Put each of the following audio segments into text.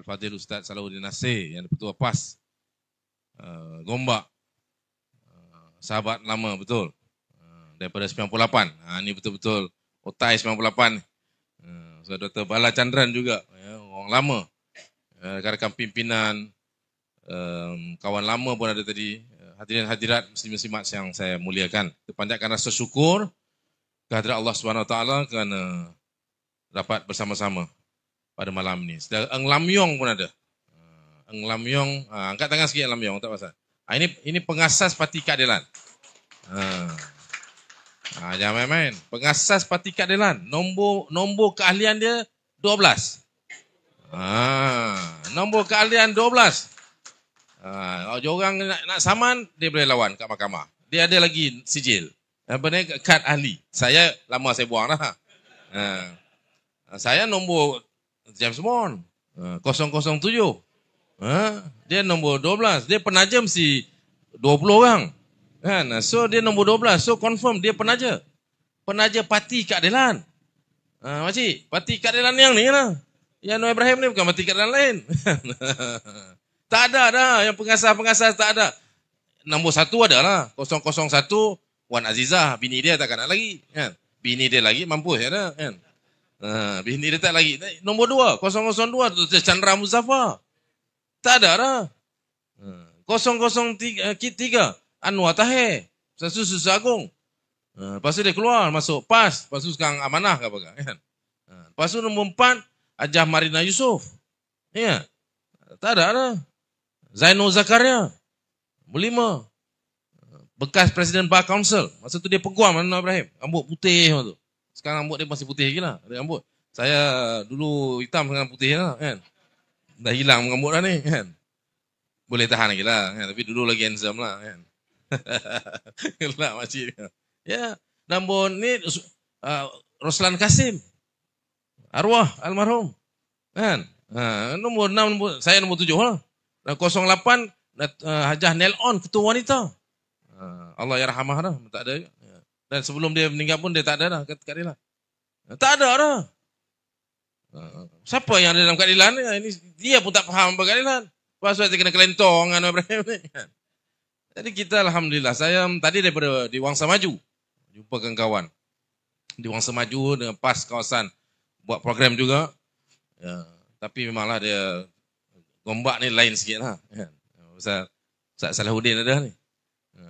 Al-Fadhil Ustaz Salahuddin Nasir yang Ketua PAS Gombak, sahabat lama betul, daripada 98. Ini betul-betul otai 98. So, Dr. Bala Chandran juga, orang lama, rakan pimpinan, kawan lama pun ada tadi. Hadirin hadirat muslim-muslimat yang saya muliakan, terpanjatkan rasa syukur kehadirat Allah SWT kerana dapat bersama-sama pada malam ni. Saudara Eng Lam Yong pun ada. Eng Lam Yong, angkat tangan sikit Eng Lam Yong, tak pasal. Ini pengasas Parti Keadilan. Jangan main-main. Pengasas Parti Keadilan. Nombor keahlian dia 12. Nombor keahlian 12. Kalau orang nak saman, dia boleh lawan kat mahkamah. Dia ada lagi sijil. Apa ni? Kad ahli. Saya lama saya buang dah. Saya nombor James Bond 007. Dia nombor 12. Dia penaja mesti 20 orang. Kan? So dia nombor 12. So confirm dia penaja. Penaja Parti Keadilan. Makcik, Parti Keadilan yang ni lah. Yang Noor Ibrahim ni bukan Parti Keadilan lain. Tak ada dah. Yang pengasas-pengasas tak ada. Nombor 1 ada lah. 001 Wan Azizah. Bini dia takkan nak lagi. Kan? Bini dia lagi mampus ada. Kan? Bini dia tak lagi. Nombor 2 002 Dr. Chandra Muzaffar. Tak ada dah. 003 Anwar Tahir. Susah Agung. Lepas tu dia keluar masuk PAS. Lepas tu sekarang amanah ke apa kan? Lepas tu nombor 4 Ajah Marina Yusof. Ya. Tak ada dah. Zainul Zakaria. Nombor 5 bekas Presiden Bar Council. Masa tu dia peguam Noor Ibrahim. Rambut putih tu. Sekarang rambut dia masih putih lagi lah. Rambut. Saya dulu hitam dengan putih lah kan. Dah hilang rambut dah ni kan. Boleh tahan lagi lah kan. Tapi dulu lagi handsome lah kan. Gelap makcik. Ya. Nombor ni Roslan Kasim. Arwah almarhum. Kan. Nombor 6, saya nombor 7 lah. 08 Hajah Nelon, Ketua Wanita. Allah yarhamah dah. Tak ada. Dan sebelum dia meninggal pun dia tak ada dah kat keadilan. Tak ada dah. Siapa yang ada dalam keadilan ni? Ini dia pun tak faham apa keadilan. Pasal dia kena kelentong dengan Ibrahim ni. Jadi kita alhamdulillah. Saya tadi daripada di Wangsa Maju. Jumpa kawan-kawan. Di Wangsa Maju dengan PAS kawasan. Buat program juga. Ya. Tapi memanglah dia Gombak ni lain sikit lah. Ustaz Salahuddin ada ni.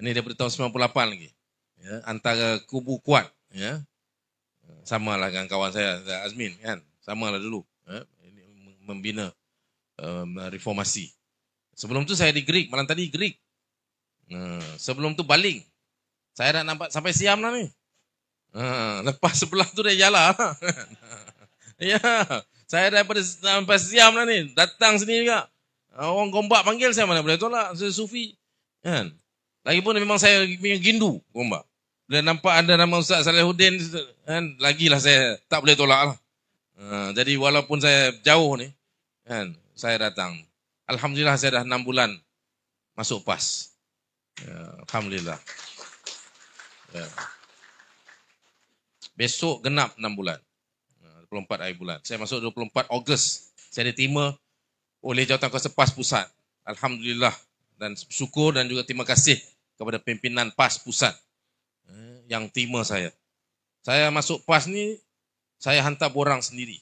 Ini daripada tahun 98 lagi. Ya, antara kubu kuat. Ya. Sama lah dengan kawan saya, Azmin. Kan? Sama lah dulu. Ya. Ini membina reformasi. Sebelum tu saya di Greek. Malam tadi Greek. Sebelum tu Baling. Saya dah nampak sampai Siam lah ni. Lepas sebelah tu dia jalan. Ya. Saya daripada sampai Siam lah ni. Datang sini juga. Orang Gombak panggil saya mana boleh tolak. Saya Sufi. Kan? Lagipun memang saya gindu Gombak. Bila nampak ada nama Ustaz Salahuddin, kan? Lagilah saya tak boleh tolak lah. Jadi walaupun saya jauh ni, kan? Saya datang. Alhamdulillah saya dah 6 bulan masuk PAS. Ya, alhamdulillah. Ya. Besok genap 6 bulan. 24 hari bulan. Saya masuk 24 Ogos. Saya diterima oleh Jawatankuasa PAS Pusat. Alhamdulillah. Dan syukur dan juga terima kasih kepada pimpinan PAS Pusat yang terima saya. Saya masuk PAS ni, saya hantar borang sendiri.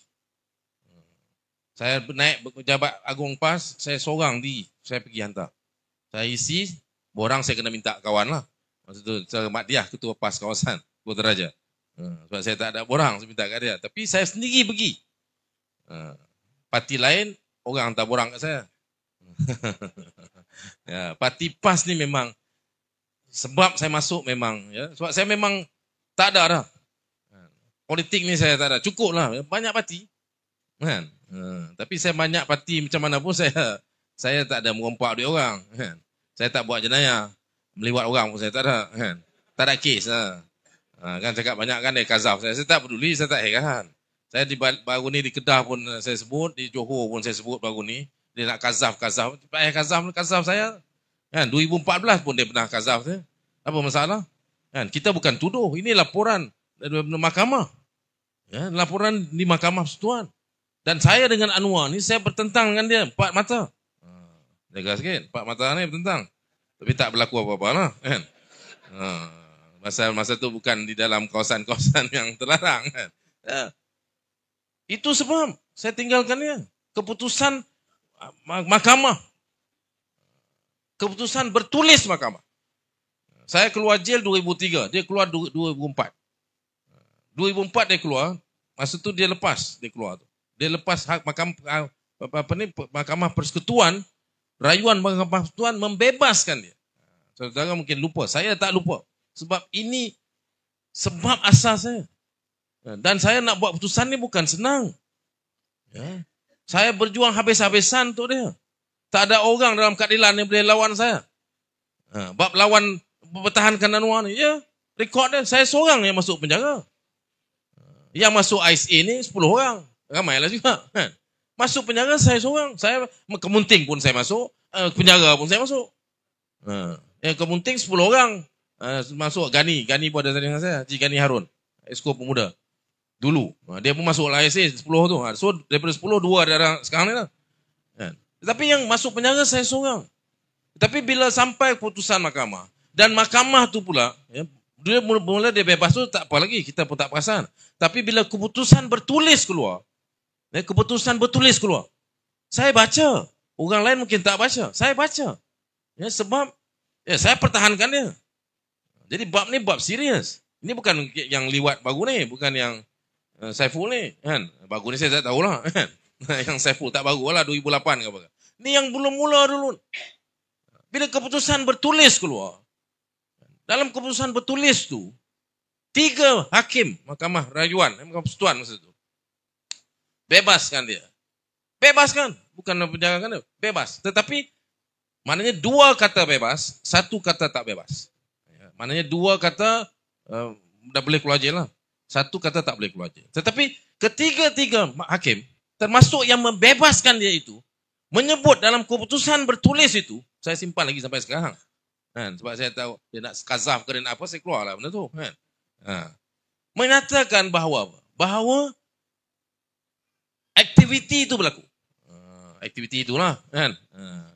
Saya naik pejabat agung PAS, saya seorang diri. Saya pergi hantar. Saya isi, borang saya kena minta kawan lah. Maksud tu, saya Mak Diah, Ketua PAS kawasan Kota Raja. Sebab saya tak ada borang, saya minta kat dia. Tapi saya sendiri pergi. Parti lain, orang hantar borang kat saya. Ya, parti PAS ni memang, sebab saya masuk memang, ya, sebab saya memang tak ada dah. Politik ni saya tak ada. Cukup lah, banyak parti. Kan? Tapi saya banyak parti macam mana pun saya tak ada merompak duit orang. Kan? Saya tak buat jenayah. Meliwat orang pun saya tak ada. Kan? Tak ada kes lah. Kan cakap banyak kan dia kazaf saya tak peduli, saya tak heran. Saya baru ni di Kedah pun saya sebut, di Johor pun saya sebut baru ni. Dia nak kazaf kazaf saya. Kan 2014 pun dia pernah kazaf saya. Apa masalah? Kan kita bukan tuduh, ini laporan dari mahkamah. Ya, laporan di Mahkamah Persekutuan. Dan saya dengan Anwar ni, saya bertentang dengan dia, 4 mata. Jaga sikit, 4 mata ni bertentang. Tapi tak berlaku apa-apa lah, kan. Masa tu bukan di dalam kawasan-kawasan yang terlarang, kan. Itu sebab saya tinggalkan dia. Keputusan mahkamah. Keputusan bertulis mahkamah. Saya keluar jail 2003, dia keluar 2004. 2004 dia keluar, masa tu dia lepas, dia keluar tu. Dia lepas hak mahkamah persekutuan, rayuan mahkamah persekutuan membebaskan dia. Saudara mungkin lupa, saya tak lupa. Sebab ini sebab asas saya. Dan saya nak buat putusan ni bukan senang. Ya. Saya berjuang habis-habisan untuk dia. Tak ada orang dalam keadilan yang boleh lawan saya. Bab lawan pertahankan Anwar ni, ya, rekod dia, saya seorang yang masuk penjara. Yang masuk ISA ni 10 orang. Ramailah juga. Kan? Masuk penjara saya seorang. Saya Kemunting pun saya masuk. Penjara pun saya masuk. Yang Kemunting 10 orang. Masuk Gani. Gani pun ada dengan saya. Cik Gani Harun. Esko Pemuda. Dulu. Dia pun masuk ISA 10 tu. So daripada 10, 2 ada sekarang ni lah. Tetapi yang masuk penjara saya seorang. Tapi bila sampai putusan mahkamah. Dan mahkamah tu pula. Ya, dia mula dia bebas tu tak apa lagi. Kita pun tak perasan. Tapi bila keputusan bertulis keluar. Keputusan bertulis keluar. Saya baca. Orang lain mungkin tak baca. Saya baca. Ya, sebab saya pertahankan dia. Jadi bab ni bab serius. Ini bukan yang liwat baru ni. Bukan yang Saiful ni. Kan? Baru ni saya tak tahulah. Kan? Yang Saiful tak baru lah 2008 ke apa. Ni yang belum mula dulu. Bila keputusan bertulis keluar. Dalam keputusan bertulis tu. 3 hakim mahkamah rayuan. Mahkamah persekutuan masa tu. Bebaskan dia. Bebaskan. Bukan penjarakan dia. Bebas. Tetapi, maknanya 2 kata bebas, 1 kata tak bebas. Maknanya 2 kata dah boleh keluar jail lah. 1 kata tak boleh keluar jail. Tetapi, ketiga-tiga hakim, termasuk yang membebaskan dia itu, menyebut dalam keputusan bertulis itu, saya simpan lagi sampai sekarang. Kan? Sebab saya tahu, dia nak kazaf ke dia nak apa, saya keluar lah benda tu. Kan? Menyatakan bahawa aktiviti itu berlaku. Aktiviti itulah, kan.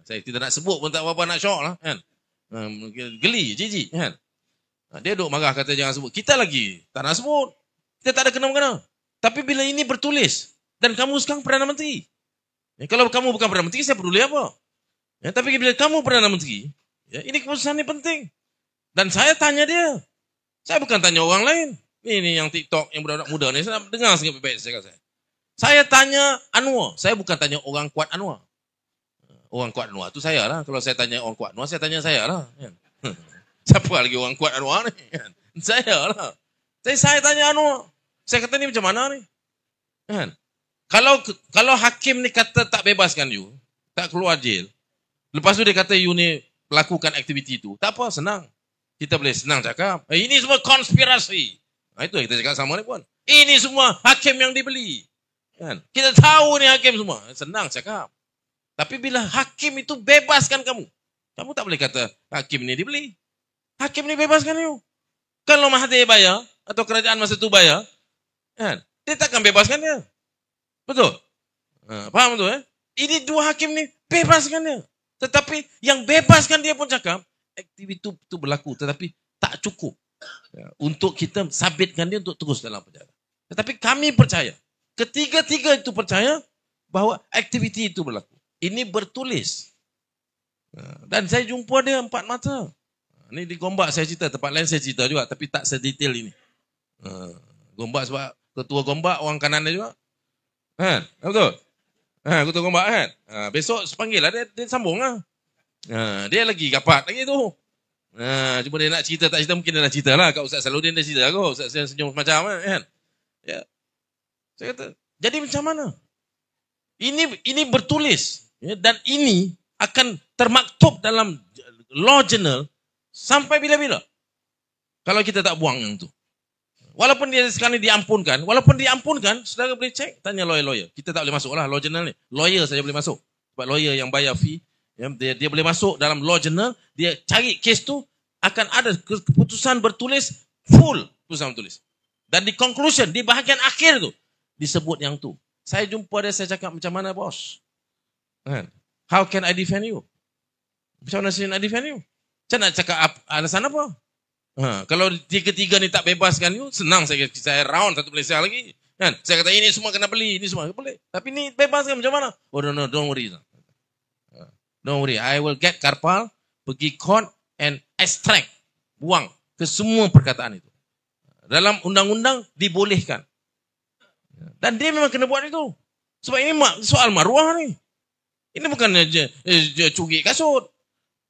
Saya tidak nak sebut pun tak apa-apa nak syok lah, kan. Geli, jijik, kan. Dia duk marah kata jangan sebut. Kita lagi tak nak sebut. Kita tak ada kena-mengena. Tapi bila ini bertulis dan kamu sekarang Perdana Menteri. Kalau kamu bukan Perdana Menteri, saya peduli apa? Tapi bila kamu Perdana Menteri, ini keputusan ini penting. Dan saya tanya dia. Saya bukan tanya orang lain. Ini yang TikTok, yang budak-budak muda ni, saya nak dengar sikit baik-baik saya kata. Saya tanya Anwar. Saya bukan tanya orang kuat Anwar. Orang kuat Anwar tu saya lah. Kalau saya tanya orang kuat Anwar, saya tanya saya lah. Siapa lagi orang kuat Anwar ni? Saya lah. Saya tanya Anwar. Saya kata ni macam mana ni? Kalau hakim ni kata tak bebaskan you, tak keluar jail. Lepas tu dia kata you ni melakukan aktiviti tu. Tak apa, senang. Kita boleh senang cakap. Ini semua konspirasi. Itu yang kita cakap sama ni pun. Ini semua hakim yang dibeli. Kan? Kita tahu ni hakim semua. Senang cakap. Tapi bila hakim itu bebaskan kamu. Kamu tak boleh kata hakim ni dibeli. Hakim ni bebaskan you. Kalau Mahathir bayar. Atau kerajaan masa tu bayar. Kan? Dia takkan bebaskan dia. Betul? Faham tu? Ini 2 hakim ni bebaskan dia. Tetapi yang bebaskan dia pun cakap. Aktiviti itu berlaku. Tetapi tak cukup. Untuk kita sabitkan dia untuk terus dalam penjara. Tetapi kami percaya. Ketiga-tiga itu percaya bahawa aktiviti itu berlaku. Ini bertulis. Dan saya jumpa dia 4 mata. Ini di Gombak saya cerita. Tempat lain saya cerita juga. Tapi tak sedetail ini. Gombak sebab ketua Gombak orang kanan dia juga. Betul? Ketua Gombak kan? Besok panggil lah dia sambung lah. Dia lagi rapat lagi tu. Cuma dia nak cerita tak cerita mungkin dia nak cerita lah. Kat Ustaz Saludin dia cerita kot. Ustaz saya senyum macam kan? Ya. Saya kata, jadi macam mana? Ini bertulis. Ya, dan ini akan termaktub dalam law journal sampai bila-bila. Kalau kita tak buang yang tu. Walaupun dia sekarang ni diampunkan. Walaupun diampunkan, saudara boleh cek. Tanya lawyer-lawyer. Kita tak boleh masuk lah law journal ni. Lawyer saja boleh masuk. Sebab lawyer yang bayar fee. Ya, dia boleh masuk dalam law journal. Dia cari kes tu. Akan ada keputusan bertulis full. Keputusan bertulis. Dan di conclusion, di bahagian akhir tu. Disebut yang tu. Saya jumpa dia, saya cakap, macam mana bos? Kan? How can I defend you? Macam mana saya nak defend you? Saya nak cakap alasan apa? Kalau tiga-tiga ni tak bebaskan you, senang saya round satu Malaysia lagi. Kan? Saya kata ini semua kena beli, ini semua boleh. Tapi ni bebaskan macam mana? Oh no, don't worry. Don't worry, I will get Karpal, pergi court and extract, buang ke semua perkataan itu. Dalam undang-undang dibolehkan. Dan dia memang kena buat itu. Sebab ini soal maruah ni. Ini bukan curi kasut.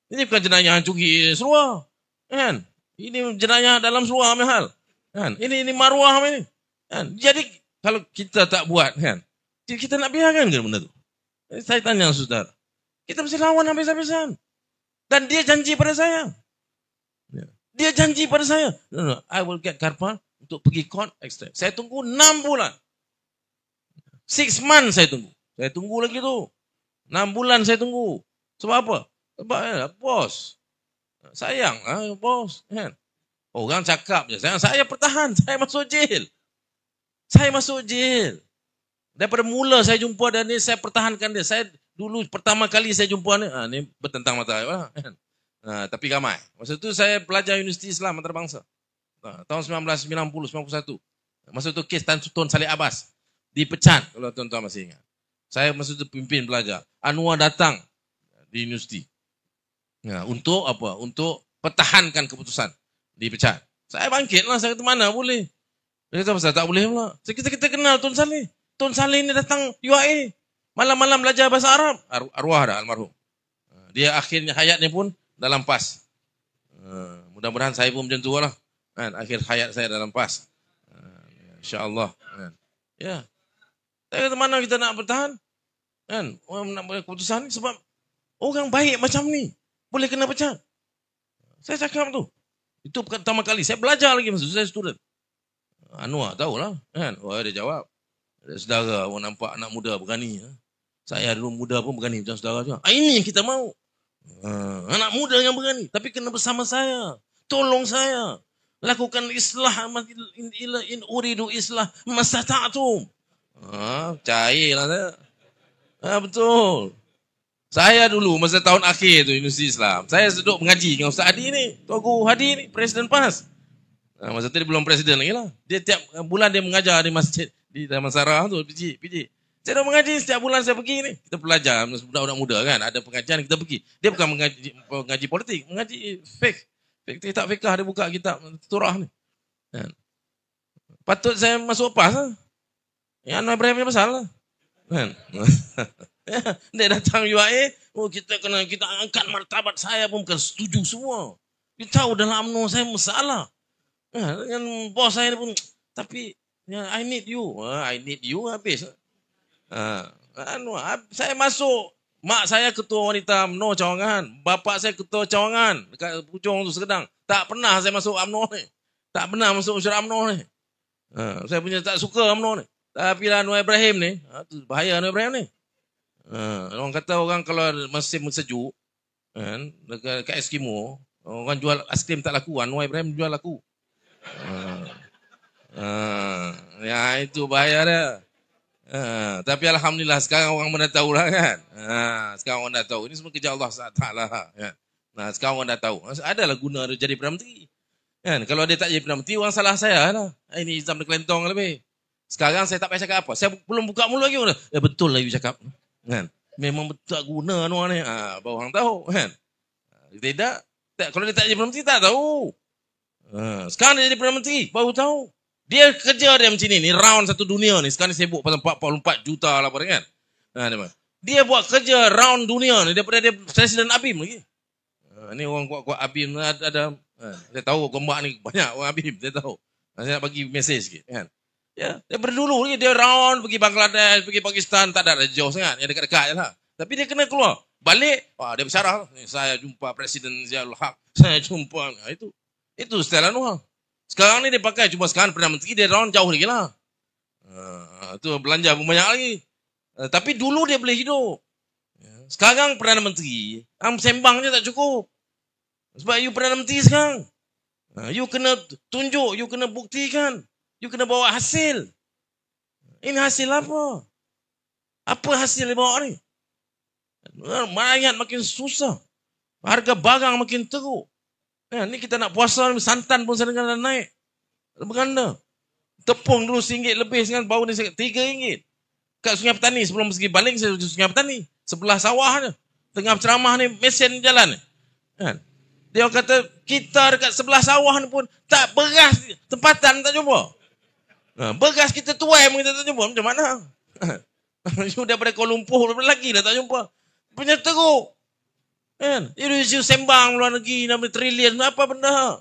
Ini bukan jenayah curi seluar. Kan? Ini jenayah dalam seluar mahal. Kan? Ini maruah ini. Kan? Jadi kalau kita tak buat, kan? Kita nak biarkan ke benda tu? Saya tanya saudara. Kita mesti lawan habis-habisan. Dan dia janji pada saya. Dia janji pada saya. No, I will get Karpal untuk pergi court extract. Saya tunggu 6 bulan. 6 months saya tunggu. Saya tunggu lagi tu. 6 bulan saya tunggu. Sebab apa? Sebab bos. Sayang bos. Kan? Orang cakap je. Saya pertahan. Saya masuk jail. Daripada mula saya jumpa dan ni saya pertahankan dia. Saya dulu pertama kali saya jumpa ni. Ni bertentang mata. Kan? Tapi ramai. Masa tu saya pelajar Universiti Islam Antarabangsa. Tahun 1990-91. Masa tu kes Tan Tun Saleh Abbas. Dipecat, kalau tuan-tuan masih ingat. Saya masa tu pimpin pelajar. Anwar datang di universiti. Untuk apa? Untuk pertahankan keputusan. Dipecat. Saya bangkitlah. Saya kata mana boleh. Dia kata pasal tak boleh pula. Kita kenal Tun Saleh. Tun Saleh ni datang UAE. Malam-malam belajar bahasa Arab. Arwah dah almarhum. Dia akhirnya hayatnya pun dalam PAS. Mudah-mudahan saya pun macam tu lah. Kan? Akhir hayat saya dalam PAS. InsyaAllah. Kan? Ya. Saya kata mana kita nak bertahan? Kan? Orang nak buat keputusan ni sebab orang baik macam ni boleh kena pecat. Saya cakap tu. Itu pertama kali. Saya belajar lagi masa saya student. Anwar tahulah. Kan? Dia jawab. Saudara, orang nampak anak muda berani. Saya dulu muda pun berani macam saudara juga. Ini yang kita mahu. Anak muda yang berani. Tapi kena bersama saya. Tolong saya. Lakukan islah. In uridu islah. Mastata'tum. Cairlah saya. Betul. Saya dulu masa tahun akhir tu Universiti Islam. Saya duduk mengaji dengan Ustaz Hadi ni. Tuanku Hadi ni. Presiden PAS. Masa tu dia belum presiden lagi lah. Dia tiap bulan dia mengajar di masjid. Di Taman Sarah tu. PJ. Saya dah mengaji setiap bulan saya pergi ni. Kita belajar. Budak-budak muda kan. Ada pengajian kita pergi. Dia bukan mengaji politik. Mengaji fake. Tak fiqah. Dia buka kitab turah ni. Kan? Patut saya masuk PAS lah. Yang Anwar Ibrahim ni pasal lah. Kan? Dia datang UAE. Kita angkat martabat saya pun bukan setuju semua. Dia tahu dalam UMNO saya masalah. Dengan bos saya pun. Tapi I need you. I need you habis. Saya masuk. Mak saya ketua wanita UMNO Cawangan. Bapa saya ketua Cawangan. Dekat Puchong tu Sekedang. Tak pernah saya masuk UMNO ni. Tak pernah masuk unsur UMNO ni. Saya punya tak suka UMNO ni. Tapi lah Anwar Ibrahim ni. Bahaya Anwar Ibrahim ni. Orang kata orang kalau musim sejuk. Dekat Eskimo. Orang jual aiskrim tak laku. Anwar Ibrahim jual laku. Ya itu bahaya dia. Tapi Alhamdulillah sekarang orang dah tahu lah kan. Sekarang orang dah tahu. Ini semua kerja Allah SWT lah. Kan? Sekarang orang dah tahu. Adalah guna dia jadi Perdana Menteri. Kan? Kalau dia tak jadi Perdana Menteri, orang salah saya lah. Ini Izam dia kelentong lebih. Sekarang saya tak payah cakap apa. Saya belum buka mulut lagi. Betul lah you cakap. Kan? Memang betul guna Anwar ni. Baru orang tahu. Kan? Tidak. Kalau dia tak jadi Perdana Menteri, tak tahu. Sekarang dia jadi Perdana Menteri, baru tahu. Dia kerja dia macam ni round satu dunia ni. Sekarang dia sibuk pasal 44 juta lah kan. Dia buat kerja round dunia ni daripada dia Presiden Abim lagi. Ni orang kuat-kuat Abim ada. Saya tahu gombak ni banyak orang Abim, saya tahu. Saya nak bagi mesej sikit kan. Ya, daripada dulu lagi dia round pergi Bangladesh, pergi Pakistan, tak ada jauh sangat, yang dekat-dekat je lah. Tapi dia kena keluar. Balik, dia bersyarah. Saya jumpa Presiden Ziaul Haq. Saya jumpa itu style Anwar. Sekarang ni dia pakai, cuma sekarang Perdana Menteri dia round jauh lagi lah. Itu belanja pun banyak lagi. Tapi dulu dia boleh hidup. Sekarang Perdana Menteri, sembang je tak cukup. Sebab you Perdana Menteri sekarang. You kena tunjuk, you kena buktikan. You kena bawa hasil. Ini hasil apa? Apa hasil dia bawa ni? Rakyat makin susah. Harga barang makin teruk. Ni kita nak puasa, santan pun sedang naik. Berganda. Tepung dulu RM1 lebih, sekarang baru ni RM3. Kat Sungai Petani, sebelum pergi baling, saya pergi Sungai Petani. Sebelah sawah ni. Tengah ceramah ni, mesin jalan ni. Dia kata, kita dekat sebelah sawah ni pun, tak beras, tempatan tak jumpa. Beras kita tuai pun kita tak jumpa. Macam mana? Daripada Kuala Lumpur lagi dah tak jumpa. Punya teruk. Dia sembang luar negeri, nama trilion, apa benda?